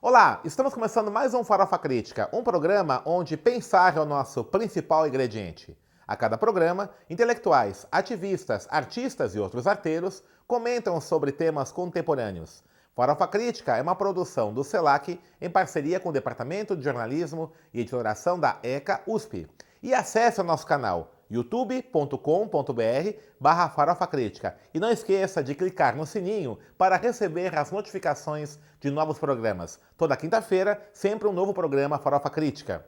Olá, estamos começando mais um Farofa Crítica, um programa onde pensar é o nosso principal ingrediente. A cada programa, intelectuais, ativistas, artistas e outros arteiros comentam sobre temas contemporâneos. Farofa Crítica é uma produção do CELAC em parceria com o Departamento de Jornalismo e Editoração da ECA USP. E acesse o nosso canal youtube.com.br/Farofa Crítica. E não esqueça de clicar no sininho para receber as notificações de novos programas. Toda quinta-feira, sempre um novo programa Farofa Crítica.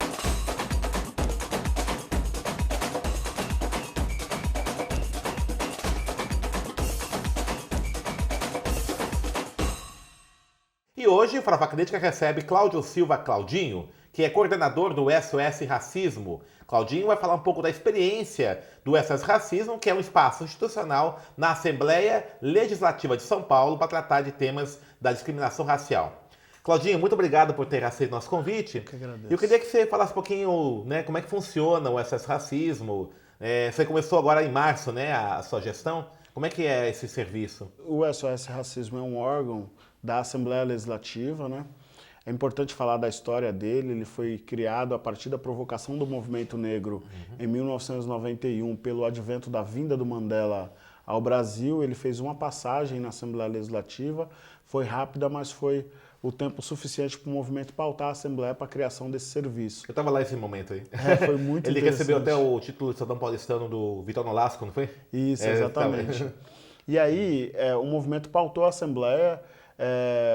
E hoje, Farofa Crítica recebe Cláudio Silva Claudinho, que é coordenador do SOS Racismo. Claudinho vai falar um pouco da experiência do SOS Racismo, que é um espaço institucional na Assembleia Legislativa de São Paulo para tratar de temas da discriminação racial. Claudinho, muito obrigado por ter aceito nosso convite. Eu que agradeço. Eu queria que você falasse um pouquinho, como é que funciona o SOS Racismo. Você começou agora em março, a sua gestão. Como é que é esse serviço? O SOS Racismo é um órgão da Assembleia Legislativa, É importante falar da história dele. Ele foi criado a partir da provocação do movimento negro em 1991, pelo advento da vinda do Mandela ao Brasil. Ele fez uma passagem na Assembleia Legislativa, foi rápida, mas foi o tempo suficiente para o movimento pautar a Assembleia para a criação desse serviço. Eu estava lá nesse momento aí. Foi muito Ele interessante. recebeu até o título de cidadão paulistano do Vitor Nolasco, não foi? Isso, exatamente. E aí, o movimento pautou a Assembleia,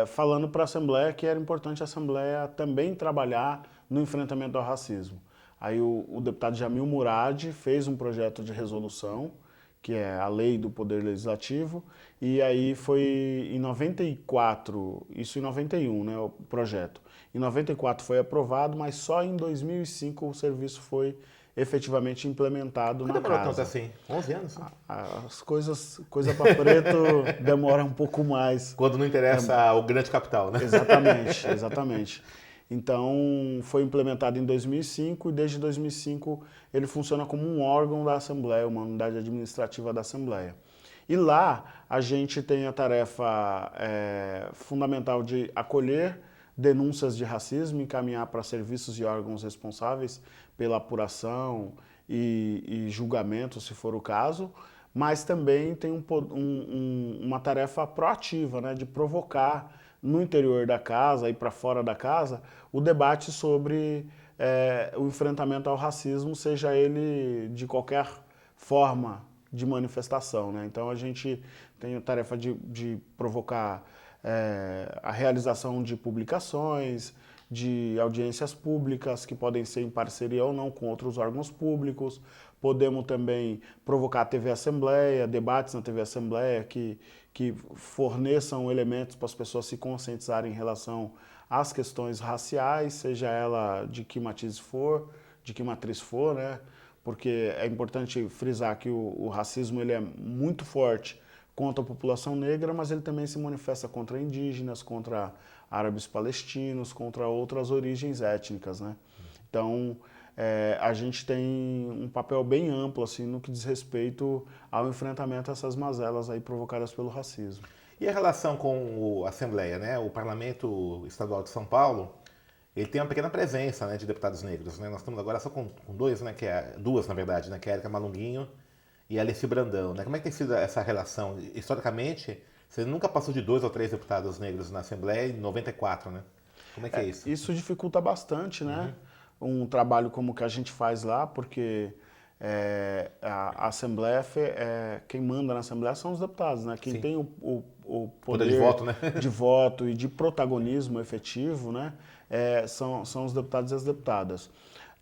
falando para a Assembleia que era importante a Assembleia também trabalhar no enfrentamento ao racismo. Aí o deputado Jamil Murad fez um projeto de resolução, que é a lei do Poder Legislativo, e aí foi em 94, isso em 91, o projeto. Em 94 foi aprovado, mas só em 2005 o serviço foi efetivamente implementado na casa. Demorou tanto assim? 11 anos? As coisa para preto demora um pouco mais. Quando não interessa o grande capital, né? Exatamente, exatamente. Então, foi implementado em 2005 e desde 2005 ele funciona como um órgão da Assembleia, uma unidade administrativa da Assembleia. E lá a gente tem a tarefa fundamental de acolher denúncias de racismo, encaminhar para serviços e órgãos responsáveis pela apuração e julgamento, se for o caso, mas também tem uma tarefa proativa, de provocar no interior da casa e para fora da casa o debate sobre o enfrentamento ao racismo, seja ele de qualquer forma de manifestação. Então a gente tem a tarefa de provocar a realização de publicações, de audiências públicas que podem ser em parceria ou não com outros órgãos públicos. Podemos também provocar a TV Assembleia, debates na TV Assembleia que forneçam elementos para as pessoas se conscientizarem em relação às questões raciais, seja ela de que matriz for, porque é importante frisar que o racismo ele é muito forte contra a população negra, mas ele também se manifesta contra indígenas, contra árabes palestinos, contra outras origens étnicas, Então, a gente tem um papel bem amplo assim, no que diz respeito ao enfrentamento a essas mazelas aí provocadas pelo racismo. E a relação com a Assembleia, O Parlamento Estadual de São Paulo, ele tem uma pequena presença de deputados negros, Nós estamos agora só com dois, duas na verdade, que é a Érica Malunguinho e a Alice Brandão, Como é que tem sido essa relação? Historicamente, você nunca passou de 2 ou 3 deputados negros na Assembleia em 94, Como é que é isso? Isso dificulta bastante, Um trabalho como o que a gente faz lá, porque a Assembleia, quem manda na Assembleia são os deputados, Quem Sim. tem o poder de voto, de voto e de protagonismo efetivo, são os deputados e as deputadas.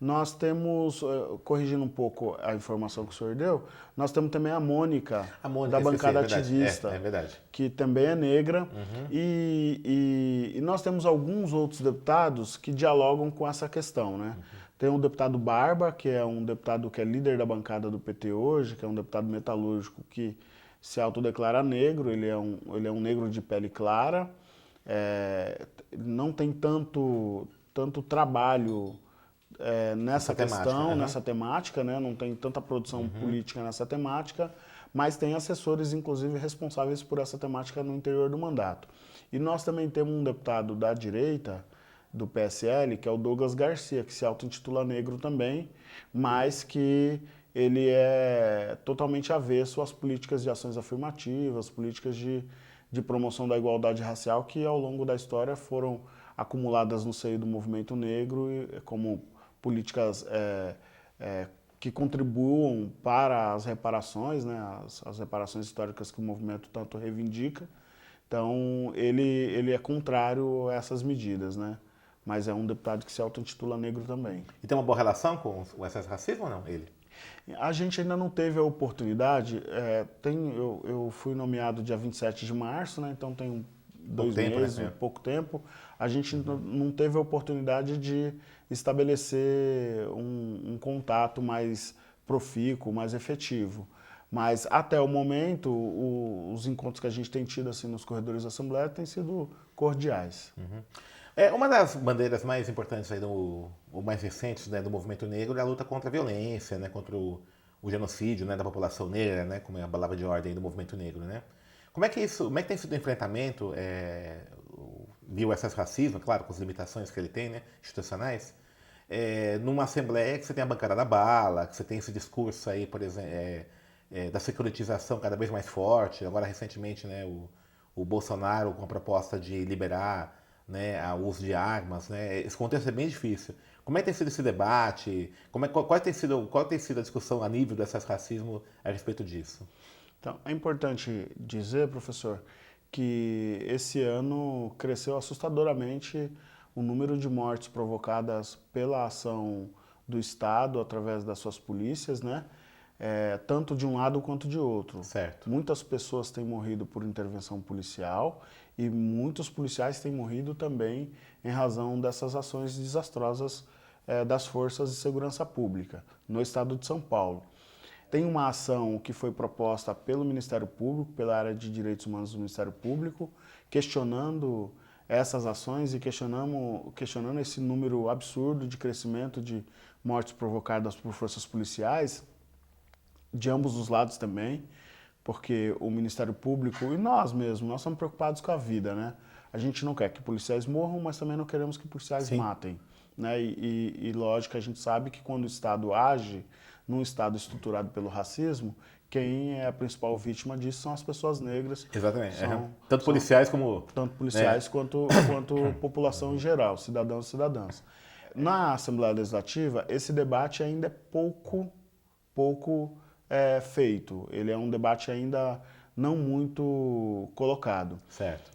Nós temos, corrigindo um pouco a informação que o senhor deu, nós temos também a Mônica da bancada ativista, é verdade. que também é negra, e nós temos alguns outros deputados que dialogam com essa questão, Tem o deputado Barba, que é um deputado que é líder da bancada do PT hoje, que é um deputado metalúrgico que se autodeclara negro, ele é um negro de pele clara, não tem tanto trabalho nessa questão, nessa temática, não tem tanta produção política nessa temática, mas tem assessores, inclusive, responsáveis por essa temática no interior do mandato. E nós também temos um deputado da direita, do PSL, que é o Douglas Garcia, que se auto-intitula negro também, mas que ele é totalmente avesso às políticas de ações afirmativas, políticas de promoção da igualdade racial, que ao longo da história foram acumuladas no seio do movimento negro como políticas que contribuam para as reparações, né, as reparações históricas que o movimento tanto reivindica. Então, ele é contrário a essas medidas, né? Mas é um deputado que se auto-intitula negro também. E tem uma boa relação com o excesso de racismo ou não, ele? A gente ainda não teve a oportunidade, eu fui nomeado dia 27 de março, né? Então tem dois meses, né? pouco tempo. A gente não teve a oportunidade de estabelecer um contato mais profícuo, mais efetivo. Mas até o momento, os encontros que a gente tem tido assim, nos corredores da Assembleia têm sido cordiais. Uma das bandeiras mais importantes aí ou mais recentes, né, do movimento negro é a luta contra a violência, né, contra o genocídio, né, da população negra, né, como é a palavra de ordem do movimento negro, né? Como é que tem sido o enfrentamento, viu excesso de racismo, claro, com as limitações que ele tem, né, institucionais, numa assembleia que você tem a bancada da bala, que você tem esse discurso aí, por exemplo, da securitização cada vez mais forte, agora recentemente, né, o Bolsonaro com a proposta de liberar, né, o uso de armas, né? Esse contexto é bem difícil. Como é que tem sido esse debate? Qual tem sido a discussão a nível do excesso de racismo a respeito disso? Então, é importante dizer, professor, que esse ano cresceu assustadoramente o número de mortes provocadas pela ação do Estado através das suas polícias, né? Tanto de um lado quanto de outro. Certo. Muitas pessoas têm morrido por intervenção policial e muitos policiais têm morrido também em razão dessas ações desastrosas das forças de segurança pública no estado de São Paulo. Tem uma ação que foi proposta pelo Ministério Público, pela área de Direitos Humanos do Ministério Público, questionando essas ações e questionando esse número absurdo de crescimento de mortes provocadas por forças policiais, de ambos os lados também, porque o Ministério Público e nós mesmos, nós estamos preocupados com a vida, né? A gente não quer que policiais morram, mas também não queremos que policiais matem, né? E lógico, a gente sabe que quando o Estado age num Estado estruturado pelo racismo, quem é a principal vítima disso são as pessoas negras. Exatamente. Tanto policiais como... Tanto policiais quanto população em geral, cidadãos e cidadãs. Na Assembleia Legislativa, esse debate ainda é pouco feito. Ele é um debate ainda não muito colocado. Certo.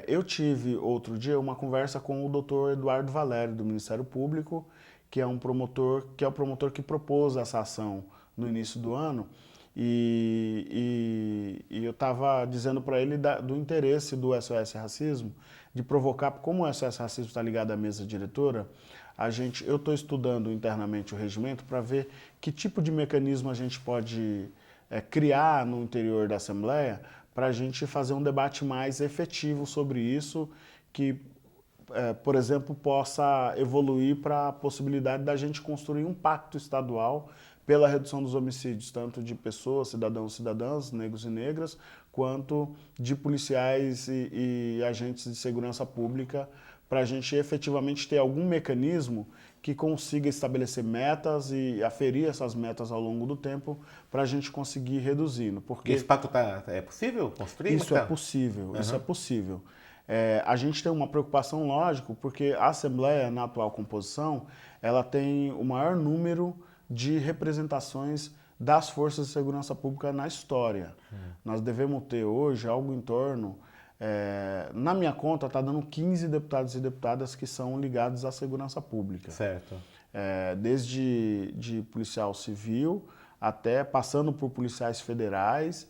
Eu tive outro dia uma conversa com o doutor Eduardo Valério, do Ministério Público, que é o promotor que propôs essa ação no início do ano, e eu estava dizendo para ele do interesse do SOS Racismo, de provocar, como o SOS Racismo está ligado à mesa diretora, eu estou estudando internamente o regimento para ver que tipo de mecanismo a gente pode criar no interior da Assembleia para a gente fazer um debate mais efetivo sobre isso, que por exemplo, possa evoluir para a possibilidade da gente construir um pacto estadual pela redução dos homicídios, tanto de pessoas, cidadãos e cidadãs, negros e negras, quanto de policiais e agentes de segurança pública, para a gente efetivamente ter algum mecanismo que consiga estabelecer metas e aferir essas metas ao longo do tempo para a gente conseguir reduzindo. Porque esse pacto é possível construir? Isso é possível, isso é possível. A gente tem uma preocupação, lógico, porque a Assembleia, na atual composição, ela tem o maior número de representações das forças de segurança pública na história. Nós devemos ter hoje algo em torno, na minha conta está dando 15 deputados e deputadas que são ligados à segurança pública. Certo. Desde de policial civil, até passando por policiais federais,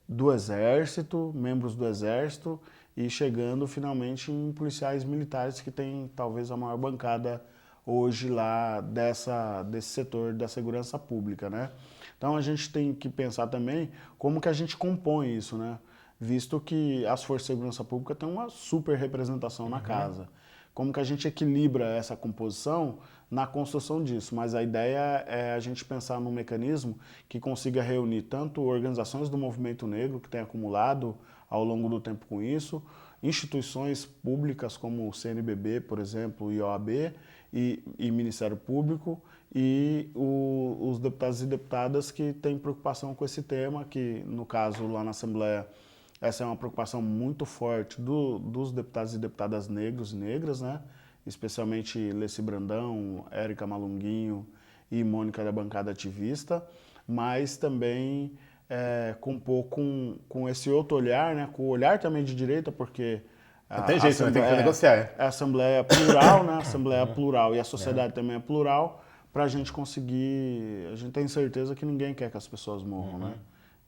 do Exército, membros do Exército, e chegando finalmente em policiais militares que tem talvez a maior bancada hoje lá desse setor da segurança pública, né? Então a gente tem que pensar também como que a gente compõe isso, né? Visto que as forças de segurança pública têm uma super representação na casa. Como que a gente equilibra essa composição na construção disso, mas a ideia é a gente pensar num mecanismo que consiga reunir tanto organizações do movimento negro que tem acumulado ao longo do tempo com isso, instituições públicas como o CNBB, por exemplo, e OAB, e Ministério Público, e os deputados e deputadas que têm preocupação com esse tema, que no caso lá na Assembleia, essa é uma preocupação muito forte dos deputados e deputadas negros e negras, né? Especialmente Leci Brandão, Érica Malunguinho e Mônica da bancada ativista, mas também com esse outro olhar, né? Com o olhar também de direita, porque não tem jeito, né? Tem que negociar. A Assembleia é plural, né? A Assembleia é plural e a sociedade também é plural, para a gente conseguir... A gente tem certeza que ninguém quer que as pessoas morram, né?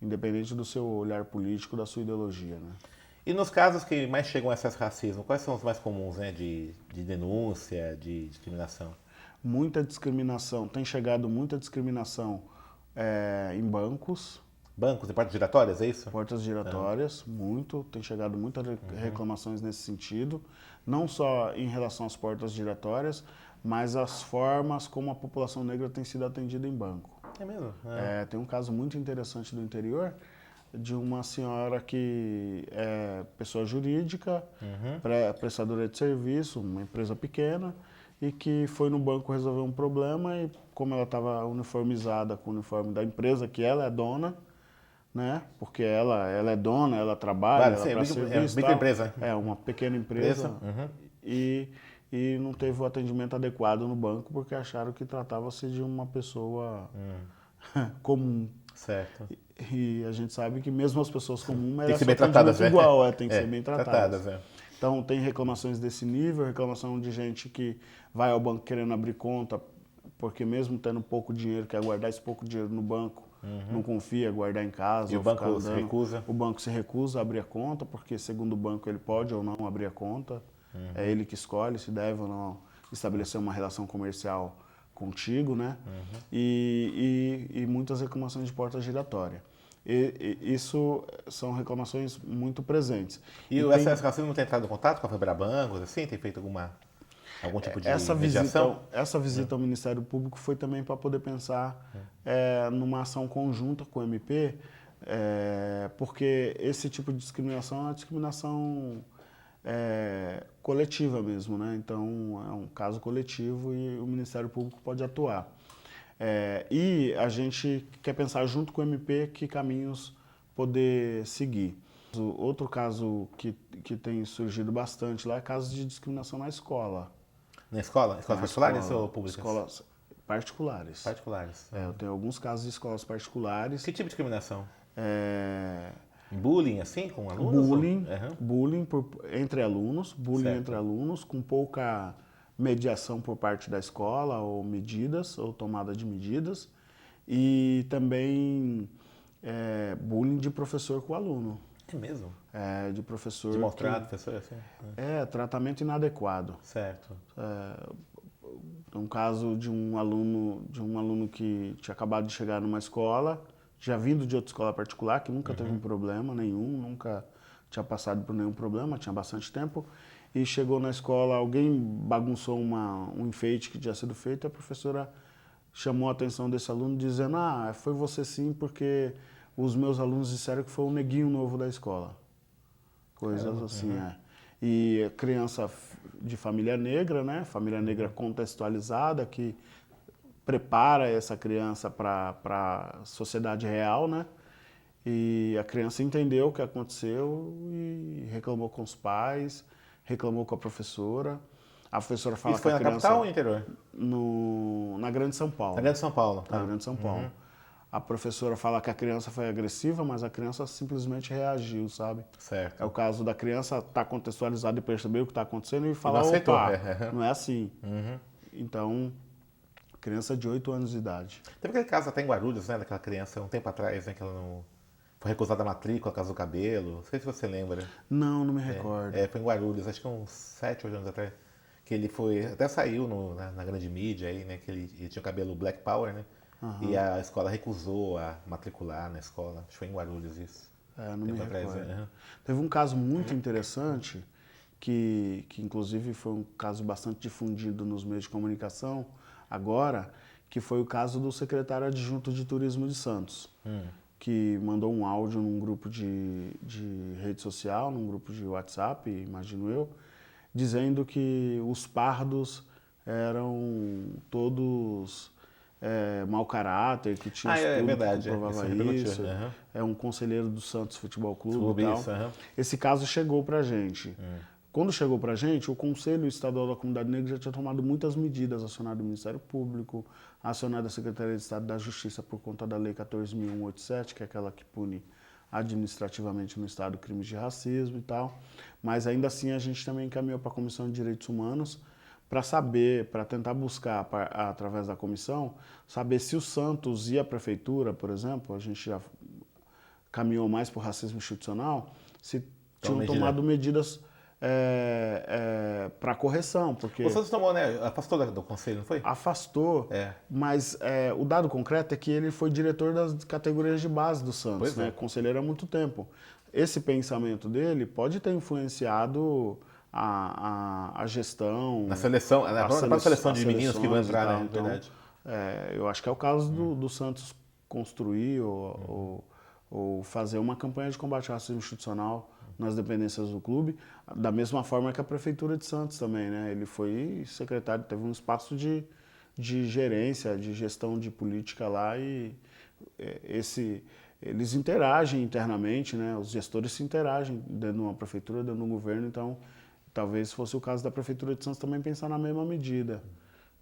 Independente do seu olhar político, da sua ideologia, né? E nos casos que mais chegam a excesso de racismo, quais são os mais comuns, né? De denúncia, de discriminação? Muita discriminação. Tem chegado muita discriminação em bancos. Bancos e portas giratórias, é isso? Portas giratórias, muito. Tem chegado muitas reclamações nesse sentido. Não só em relação às portas giratórias, mas as formas como a população negra tem sido atendida em banco. É mesmo? Tem um caso muito interessante do interior, de uma senhora que é pessoa jurídica, prestadora de serviço, uma empresa pequena, e que foi no banco resolver um problema e como ela estava uniformizada com o uniforme da empresa, que ela é dona, né? Porque ela é dona, ela trabalha, ela presta serviço, microempresa. É uma pequena empresa e não teve o atendimento adequado no banco porque acharam que tratava-se de uma pessoa comum. Certo. E a gente sabe que mesmo as pessoas comuns merecem ser bem tratadas, igual, tem que ser bem tratadas. Então tem reclamações desse nível, reclamação de gente que vai ao banco querendo abrir conta, porque mesmo tendo pouco dinheiro, quer guardar esse pouco dinheiro no banco, não confia, guardar em casa. E o banco se recusa? O banco se recusa a abrir a conta, porque segundo o banco ele pode ou não abrir a conta. É ele que escolhe se deve ou não estabelecer uma relação comercial contigo, né? E muitas reclamações de porta giratória. Isso são reclamações muito presentes. E o SOS Racismo não tem entrado em contato com a Febrabancos, assim? Tem feito algum tipo de mediação? Essa visita ao Ministério Público foi também para poder pensar numa ação conjunta com o MP, porque esse tipo de discriminação é uma discriminação coletiva mesmo, né? Então é um caso coletivo e o Ministério Público pode atuar. E a gente quer pensar junto com o MP que caminhos poder seguir. Outro caso que tem surgido bastante lá é casos de discriminação na escola. Na escola? Escolas particulares ou públicas? Escolas particulares. Particulares. Eu tenho alguns casos de escolas particulares. Que tipo de discriminação? Bullying, assim, com alunos? Bullying entre alunos, com pouca mediação por parte da escola, ou medidas, ou tomada de medidas. E também bullying de professor com aluno. É mesmo? De professor... De maltrato, professor, assim? Tratamento inadequado. Certo. Um caso de um aluno que tinha acabado de chegar numa escola, já vindo de outra escola particular, que nunca teve um problema nenhum, nunca tinha passado por nenhum problema, tinha bastante tempo, e chegou na escola, alguém bagunçou um enfeite que tinha sido feito, e a professora chamou a atenção desse aluno dizendo, foi você sim, porque os meus alunos disseram que foi o neguinho novo da escola. Coisas assim, E criança de família negra, né? Família negra contextualizada, que prepara essa criança para a sociedade real, né? E a criança entendeu o que aconteceu e reclamou com os pais, reclamou com a professora. A professora fala Isso foi na capital ou no interior? Na Grande São Paulo. Na Grande São Paulo. Na Grande São Paulo. A professora fala que a criança foi agressiva, mas a criança simplesmente reagiu, sabe? Certo. É o caso da criança estar contextualizada e perceber o que está acontecendo e falar, não aceitou. Não é assim. Então, criança de 8 anos de idade. Teve aquele caso até em Guarulhos, né, daquela criança, um tempo atrás, né, que ela não... Foi recusada a matrícula por causa do cabelo. Não sei se você lembra. Não me recordo. Foi em Guarulhos, acho que uns 7, 8 anos atrás. Que ele foi... Até saiu na grande mídia aí, né, que ele tinha o cabelo Black Power, né? E a escola recusou a matricular na escola. Acho que foi em Guarulhos isso. Não me recordo. Teve um caso muito interessante, que inclusive foi um caso bastante difundido nos meios de comunicação agora, que foi o caso do secretário adjunto de turismo de Santos, que mandou um áudio num grupo de rede social, num grupo de WhatsApp, imagino eu, dizendo que os pardos eram todos mau caráter, que tinha estudo verdade, que comprovava isso. É um conselheiro do Santos Futebol Clube e tal. Isso, Esse caso chegou pra gente. Quando chegou pra gente, o Conselho Estadual da Comunidade Negra já tinha tomado muitas medidas, acionado o Ministério Público, acionado a Secretaria de Estado da Justiça por conta da Lei 14.187, que é aquela que pune administrativamente no Estado crimes de racismo e tal. Mas ainda assim a gente também encaminhou para a Comissão de Direitos Humanos para saber, para tentar buscar, através da comissão, saber se o Santos e a Prefeitura, por exemplo, a gente já caminhou mais para o racismo institucional, se tinham tomado medidas para correção, porque... O Santos tomou, né? Afastou do conselho, não foi? Afastou, mas o dado concreto é que ele foi diretor das categorias de base do Santos, né? Conselheiro há muito tempo. Esse pensamento dele pode ter influenciado a gestão... Na seleção, na própria seleção de meninos que vão entrar, né? Então, verdade. Eu acho que é o caso do Santos construir ou fazer uma campanha de combate ao racismo institucional nas dependências do clube, da mesma forma que a Prefeitura de Santos também, né? Ele foi secretário, teve um espaço de gerência, de gestão de política lá e eles interagem internamente, né? Os gestores se interagem dentro de uma prefeitura, dentro de um governo, então talvez fosse o caso da Prefeitura de Santos também pensar na mesma medida,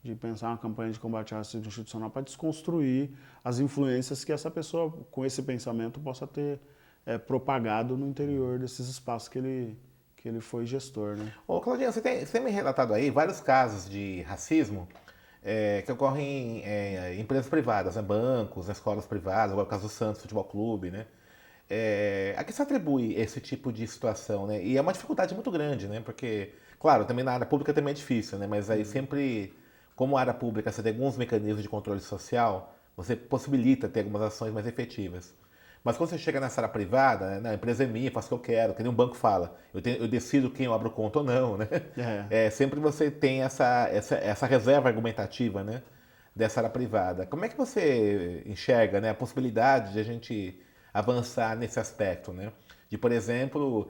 de pensar uma campanha de combate ao racismo institucional para desconstruir as influências que essa pessoa, com esse pensamento, possa ter propagado no interior desses espaços que ele foi gestor, né? Ô, Claudinho, você tem me relatado aí vários casos de racismo que ocorrem em empresas privadas, né? Bancos, escolas privadas, agora o caso do Santos Futebol Clube, né? A que se atribui esse tipo de situação, né? E é uma dificuldade muito grande, né? Porque, claro, também na área pública também é difícil, né? Mas aí sempre, como a área pública você tem alguns mecanismos de controle social, você possibilita ter algumas ações mais efetivas. Mas quando você chega nessa área privada, né, a empresa é minha, faço o que eu quero, que nem um banco fala, eu decido quem eu abro conta ou não, né? Sempre você tem essa reserva argumentativa, né, dessa área privada. Como é que você enxerga, né, a possibilidade de a gente avançar nesse aspecto, né? De, por exemplo,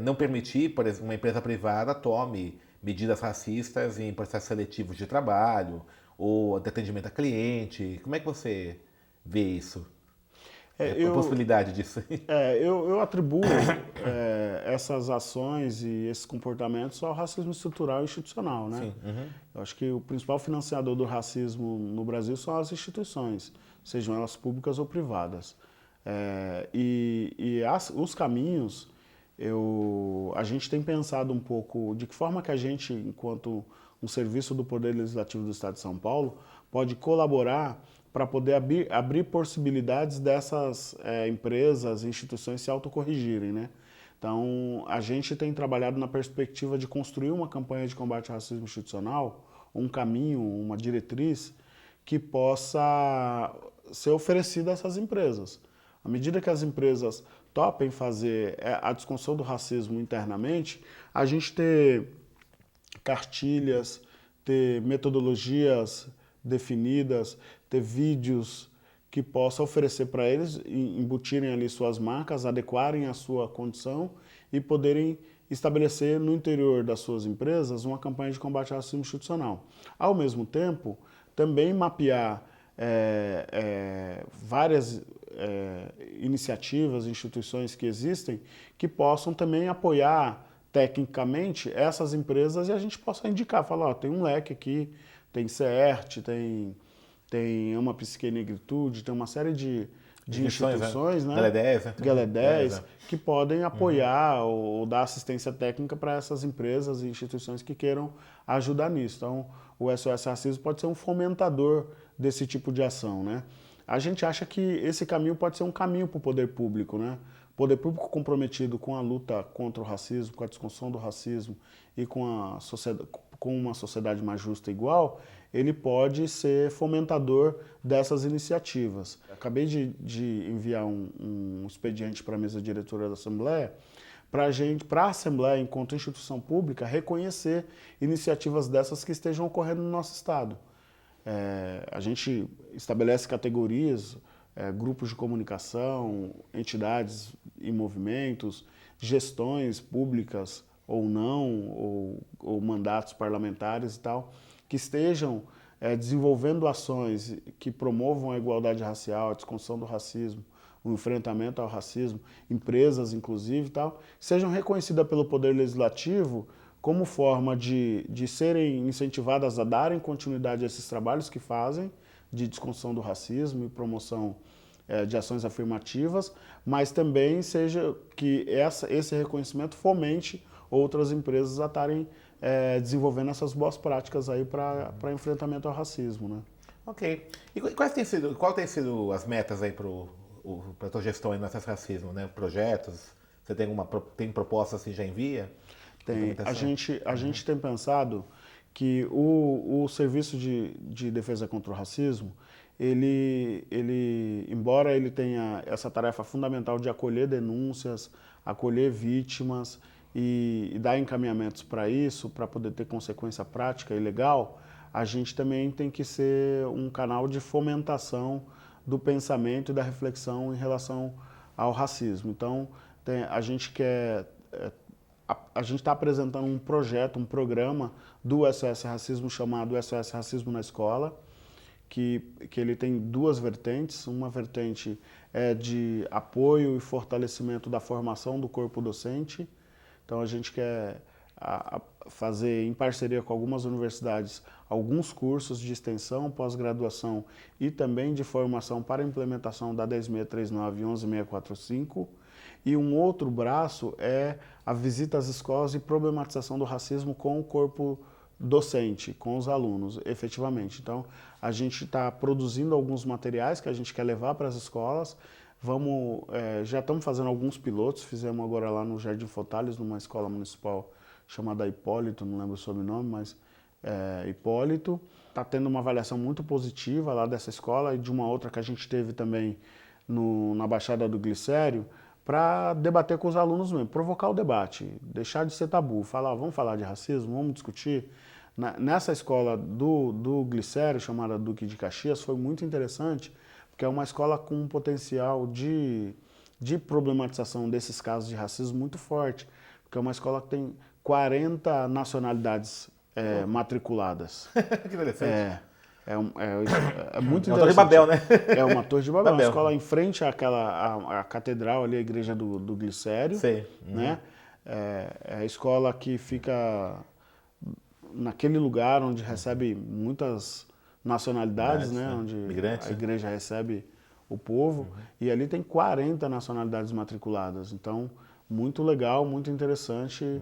não permitir, por exemplo, uma empresa privada tome medidas racistas em processos seletivos de trabalho ou de atendimento a cliente. Como é que você vê isso? A possibilidade disso. Eu atribuo essas ações e esses comportamentos ao racismo estrutural e institucional, né? Sim. Eu acho que o principal financiador do racismo no Brasil são as instituições, sejam elas públicas ou privadas. Os caminhos, a gente tem pensado um pouco de que forma que a gente, enquanto um serviço do Poder Legislativo do Estado de São Paulo, pode colaborar para poder abrir possibilidades dessas empresas e instituições se autocorrigirem, né? Então, a gente tem trabalhado na perspectiva de construir uma campanha de combate ao racismo institucional, um caminho, uma diretriz que possa ser oferecida a essas empresas. À medida que as empresas topem fazer a desconstrução do racismo internamente, a gente ter cartilhas, ter metodologias definidas, ter vídeos que possa oferecer para eles, embutirem ali suas marcas, adequarem a sua condição e poderem estabelecer no interior das suas empresas uma campanha de combate ao racismo institucional. Ao mesmo tempo, também mapear várias iniciativas, instituições que existem, que possam também apoiar tecnicamente essas empresas e a gente possa indicar, falar, ó, tem um leque aqui, tem CERT, tem Ama Psique e Negritude, tem uma série de instituições, né? Galé 10, que podem apoiar ou dar assistência técnica para essas empresas e instituições que queiram ajudar nisso. Então, o SOS Racismo pode ser um fomentador desse tipo de ação, né? A gente acha que esse caminho pode ser um caminho para o poder público, né? O poder público comprometido com a luta contra o racismo, com a desconstrução do racismo e com uma sociedade mais justa e igual, ele pode ser fomentador dessas iniciativas. Acabei de enviar um expediente para a mesa diretora da Assembleia para a Assembleia, enquanto instituição pública, reconhecer iniciativas dessas que estejam ocorrendo no nosso Estado. A gente estabelece categorias grupos de comunicação, entidades e movimentos, gestões públicas ou não, ou mandatos parlamentares e tal, que estejam desenvolvendo ações que promovam a igualdade racial, a desconstrução do racismo, o enfrentamento ao racismo, empresas inclusive e tal, sejam reconhecidas pelo Poder Legislativo como forma de serem incentivadas a darem continuidade a esses trabalhos que fazem, de desconstrução do racismo e promoção de ações afirmativas, mas também seja que esse reconhecimento fomente outras empresas a estarem desenvolvendo essas boas práticas aí para enfrentamento ao racismo, né? Ok. E qual tem sido as metas aí para a tua gestão aí no acesso ao racismo, né? Projetos? Você tem proposta assim já envia? Tem. A gente tem pensado que o Serviço de Defesa contra o Racismo, embora ele tenha essa tarefa fundamental de acolher denúncias, acolher vítimas e dar encaminhamentos para isso, para poder ter consequência prática e legal, a gente também tem que ser um canal de fomentação do pensamento e da reflexão em relação ao racismo. Então, a gente está apresentando um projeto, um programa do SOS Racismo chamado SOS Racismo na Escola, que ele tem duas vertentes. Uma vertente é de apoio e fortalecimento da formação do corpo docente. Então a gente quer fazer, em parceria com algumas universidades, alguns cursos de extensão, pós-graduação e também de formação para a implementação da 10639 e 11645. E um outro braço é a visita às escolas e problematização do racismo com o corpo docente, com os alunos, efetivamente. Então, a gente está produzindo alguns materiais que a gente quer levar para as escolas. Já estamos fazendo alguns pilotos, fizemos agora lá no Jardim Fotales, numa escola municipal chamada Hipólito, não lembro o sobrenome, mas Hipólito. Está tendo uma avaliação muito positiva lá dessa escola e de uma outra que a gente teve também na Baixada do Glicério, para debater com os alunos mesmo, provocar o debate, deixar de ser tabu, falar, vamos falar de racismo, vamos discutir. Nessa escola do Glicério, chamada Duque de Caxias, foi muito interessante, porque é uma escola com um potencial de problematização desses casos de racismo muito forte, porque é uma escola que tem 40 nacionalidades matriculadas. Que interessante. É muito interessante. É uma torre de Babel, né? É uma torre de Babel. Babel. Uma escola em frente à catedral, ali, a igreja do Glicério. Sei. Né? É a escola que fica naquele lugar onde recebe muitas nacionalidades, né? Onde Migrantes, a igreja recebe o povo. E ali tem 40 nacionalidades matriculadas. Então, muito legal, muito interessante.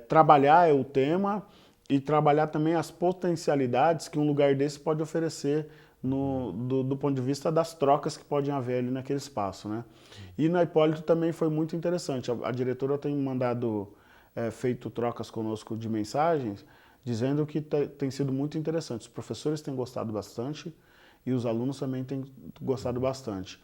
Trabalhar o tema e trabalhar também as potencialidades que um lugar desse pode oferecer do ponto de vista das trocas que podem haver ali naquele espaço, né? E na Hipólito também foi muito interessante. A diretora tem feito trocas conosco de mensagens, dizendo que tem sido muito interessante. Os professores têm gostado bastante e os alunos também têm gostado bastante.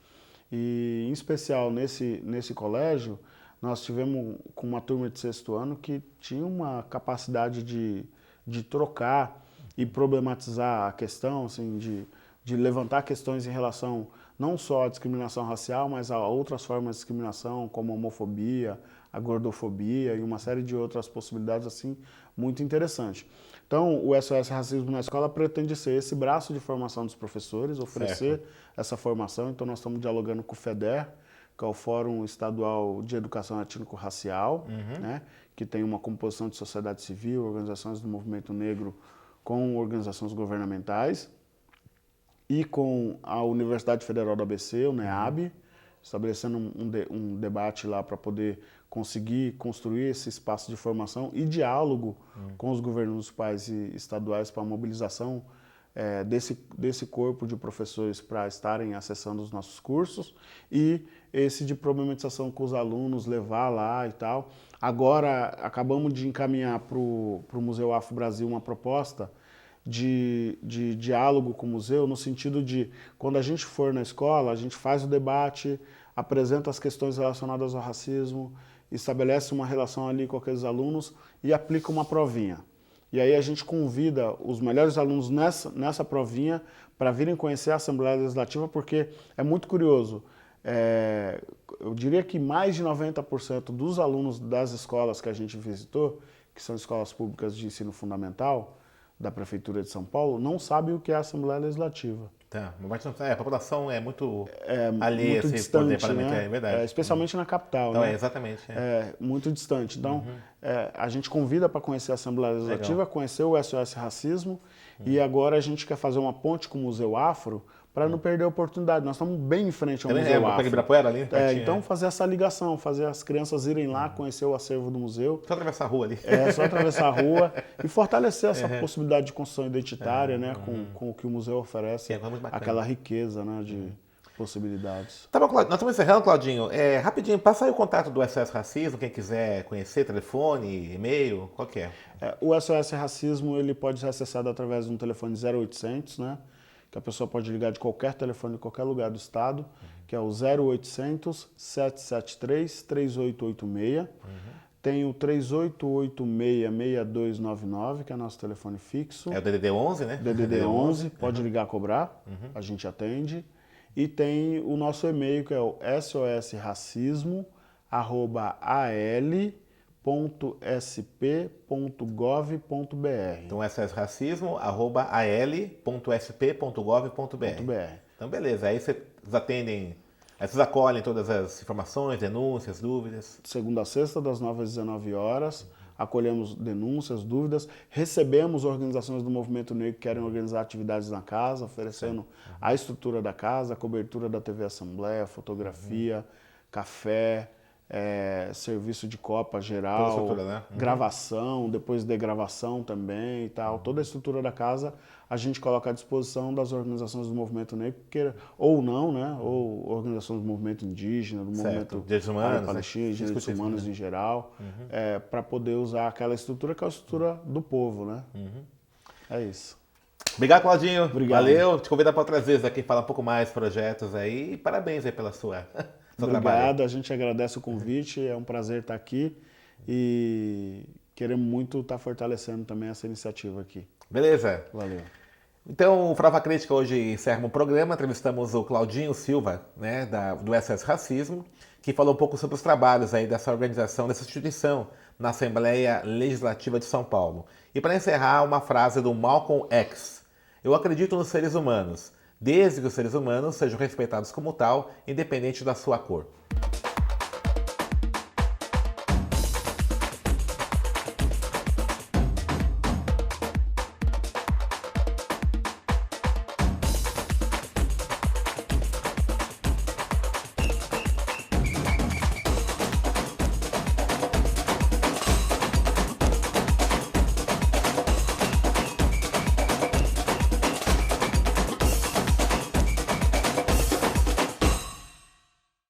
E, em especial, nesse colégio, nós tivemos com uma turma de 6º ano que tinha uma capacidade de trocar e problematizar a questão, assim, de levantar questões em relação não só à discriminação racial, mas a outras formas de discriminação, como a homofobia, a gordofobia e uma série de outras possibilidades assim muito interessantes. Então, o SOS Racismo na Escola pretende ser esse braço de formação dos professores, oferecer essa formação. Então, nós estamos dialogando com o FEDER, que é o Fórum Estadual de Educação Étnico-Racial, né, que tem uma composição de sociedade civil, organizações do movimento negro com organizações governamentais, e com a Universidade Federal do ABC, o NEAB, estabelecendo um debate lá para poder conseguir construir esse espaço de formação e diálogo com os governos municipais e estaduais para a mobilização desse corpo de professores para estarem acessando os nossos cursos, e esse de problematização com os alunos, levar lá e tal. Agora, acabamos de encaminhar para o Museu Afro Brasil uma proposta de diálogo com o museu, no sentido de, quando a gente for na escola, a gente faz o debate, apresenta as questões relacionadas ao racismo, estabelece uma relação ali com aqueles alunos e aplica uma provinha. E aí a gente convida os melhores alunos nessa provinha para virem conhecer a Assembleia Legislativa, porque é muito curioso. Eu diria que mais de 90% dos alunos das escolas que a gente visitou, que são escolas públicas de ensino fundamental da Prefeitura de São Paulo, não sabem o que é a Assembleia Legislativa. Tá, a população é muito alheia Muito a esse distante, poder parlamentar, né? é verdade. Especialmente na capital, Então, né? exatamente. Muito distante. Então, a gente convida para conhecer a Assembleia Legislativa, conhecer o SOS Racismo, e agora a gente quer fazer uma ponte com o Museu Afro para não perder a oportunidade. Nós estamos bem em frente ao Museu Afro. Ibirapuera ali? Então, fazer essa ligação, fazer as crianças irem lá, conhecer o acervo do museu. Só atravessar a rua ali. Só atravessar a rua e fortalecer essa possibilidade de construção identitária, né, com o que o museu oferece, aquela riqueza, né, de possibilidades. Tá bom, Claudinho. Nós estamos encerrando, Claudinho. Rapidinho, passa aí o contato do SOS Racismo, quem quiser conhecer, telefone, e-mail, qual que é? O SOS Racismo ele pode ser acessado através de um telefone 0800, né? Que a pessoa pode ligar de qualquer telefone, de qualquer lugar do estado, que é o 0800 773 3886. Tem o 3886-6299, que é nosso telefone fixo. É o DDD 11, né? DDD 11, pode ligar a cobrar, a gente atende. E tem o nosso e-mail, que é o sosracismo@al.sp.gov.br. Então, sosracismo@al.sp.gov.br. Então, beleza. Aí vocês atendem, aí vocês acolhem todas as informações, denúncias, dúvidas. Segunda a sexta, das 9 às 19 horas. Acolhemos denúncias, dúvidas, recebemos organizações do movimento negro que querem organizar atividades na casa, oferecendo a estrutura da casa, a cobertura da TV Assembleia, fotografia, café, serviço de copa geral, né? gravação, depois de gravação também e tal. Toda a estrutura da casa a gente coloca à disposição das organizações do movimento negro, ou não, né? Ou organizações do movimento indígena, do movimento direitos humanos, palestino, direitos humanos em geral, para poder usar aquela estrutura que é a estrutura do povo, né? É isso. Obrigado, Claudinho. Obrigado. Valeu. Te convido para outras vezes aqui falar um pouco mais projetos aí. E parabéns aí pela seu Obrigado, trabalho. a gente agradece o convite, é um prazer estar aqui e queremos muito estar fortalecendo também essa iniciativa aqui. Beleza. Valeu. Então, o Farofa Crítica hoje encerra o programa. Entrevistamos o Claudinho Silva, né, do SOS Racismo, que falou um pouco sobre os trabalhos aí dessa organização, dessa instituição na Assembleia Legislativa de São Paulo. E para encerrar, uma frase do Malcolm X. Eu acredito nos seres humanos, desde que os seres humanos sejam respeitados como tal, independente da sua cor.